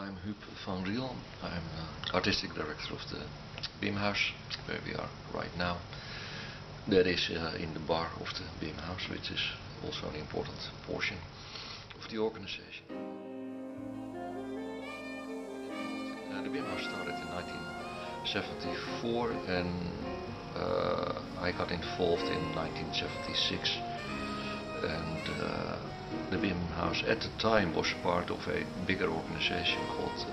I'm Huub van Riel. I'm artistic director of the Bimhuis, where we are right now. That is in the bar of the Bimhuis, which is also an important portion of the organization. The Bimhuis started in 1974 and I got involved in 1976. And the Bimhuis at the time was part of a bigger organization called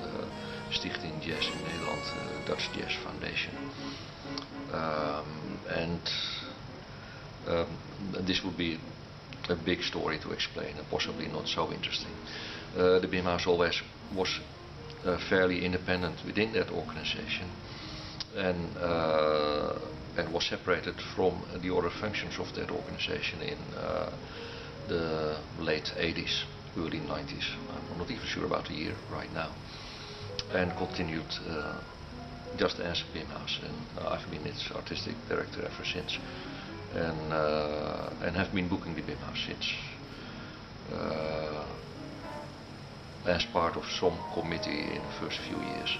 Stichting Jazz in Nederland, Dutch Jazz Foundation. This would be a big story to explain and possibly not so interesting. The Bimhuis always was fairly independent within that organization and was separated from the other functions of that organization in the late 80s, early 90s. I'm not even sure about the year right now. And continued just as Bimhuis, and I've been its artistic director ever since. And have been booking the Bimhuis since as part of some committee in the first few years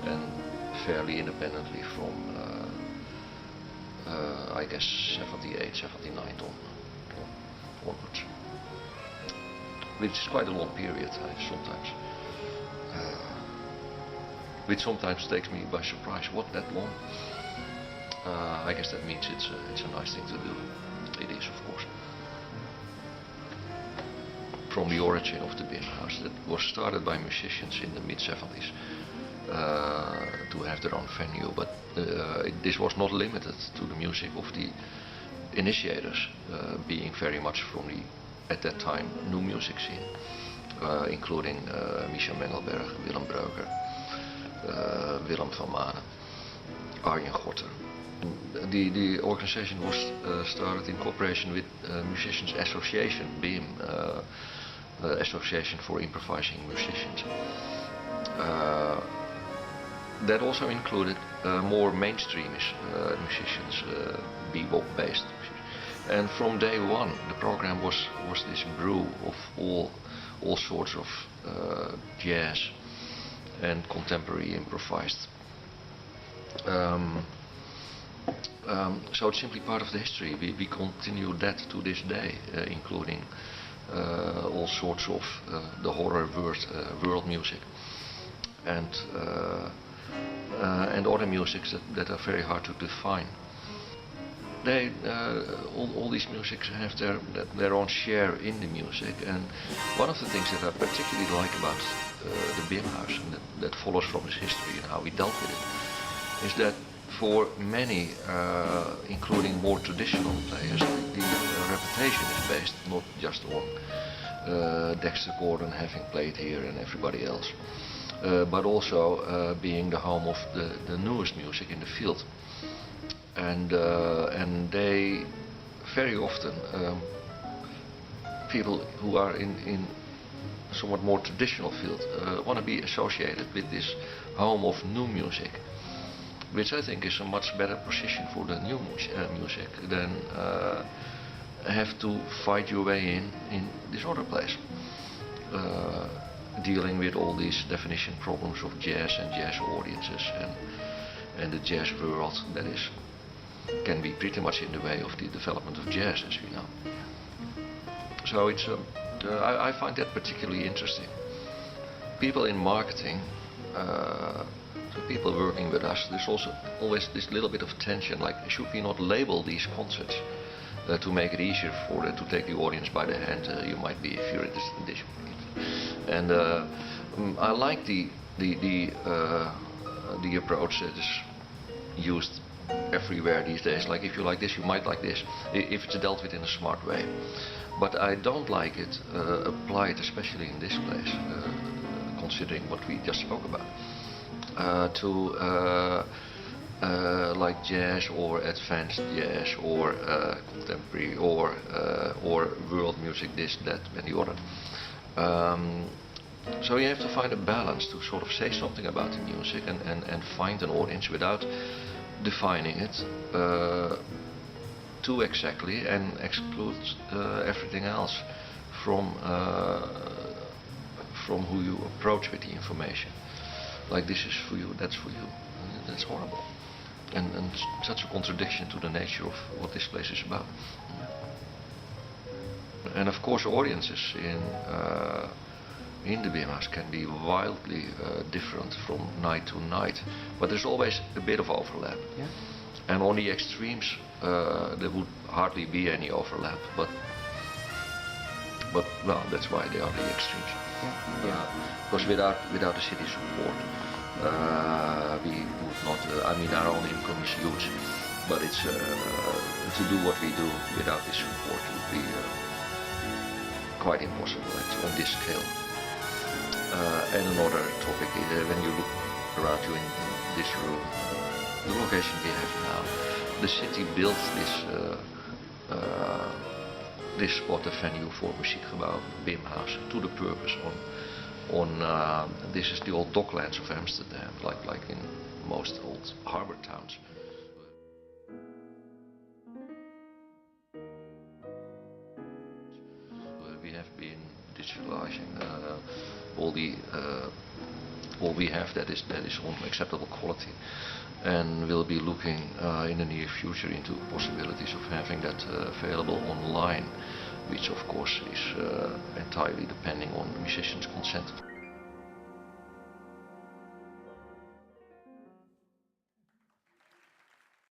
and fairly independently from I guess 78, 79 onwards, which is quite a long period sometimes, which sometimes takes me by surprise. What, that long? I guess that means it's a nice thing to do. It is, of course. From the origin of the Bimhuis, that was started by musicians in the mid-70s to have their own venue, but this was not limited to the music of the initiators, being very much from the, at that time, new music scene, including Micha Mengelberg, Willem Breuker, Willem van Manen, Arjen Gorter. The organization was started in cooperation with Musicians Association, BIM, Association for Improvising Musicians. That also included more mainstreamish musicians, bebop-based musicians. And from day one, the program was this brew of all sorts of jazz and contemporary improvised. So it's simply part of the history. We continue that to this day, including all sorts of the horror world music and other musics that are very hard to define. They all these musics have their own share in the music, and one of the things that I particularly like about the Bimhuis, and that follows from its history and how we dealt with it, is that for many, including more traditional players, the reputation is based not just on Dexter Gordon having played here and everybody else, but also being the home of the newest music in the field. And they very often, people who are in somewhat more traditional field want to be associated with this home of new music, which I think is a much better position for the new music than have to fight your way in this other place, dealing with all these definition problems of jazz and jazz audiences and the jazz world that can be pretty much in the way of the development of jazz, as we know. So it's I find that particularly interesting. People in marketing, so people working with us, there's also always this little bit of tension, like should we not label these concerts to make it easier for them to take the audience by the hand? You might be if you're interested in this. And I like the approach that is used everywhere these days. Like if you like this, you might like this, if it's dealt with in a smart way. But I don't like it applied, especially in this place, considering what we just spoke about, to like jazz or advanced jazz or contemporary or world music, this, that, and the other. So you have to find a balance to sort of say something about the music and find an audience without defining it too exactly and exclude everything else from from who you approach with the information. Like, this is for you, that's for you. That's horrible. And such a contradiction to the nature of what this place is about. And of course audiences in the Bimhuis can be wildly different from night to night, but there's always a bit of overlap. Yeah. And on the extremes there would hardly be any overlap, but well, that's why they are the extremes. Because without the city support, we would not. I mean, our own income is huge, but it's to do what we do without this support would be quite impossible on this scale. And another topic is when you look around you in this room, the location we have now, the city built this spot, a venue for Muziekgebouw Bimhuis, to the purpose on this is the old docklands of Amsterdam, like in most old harbor towns. We have been digitalizing all we have that is on acceptable quality, and we'll be looking in the near future into possibilities of having that available online, which of course is entirely depending on musicians' consent.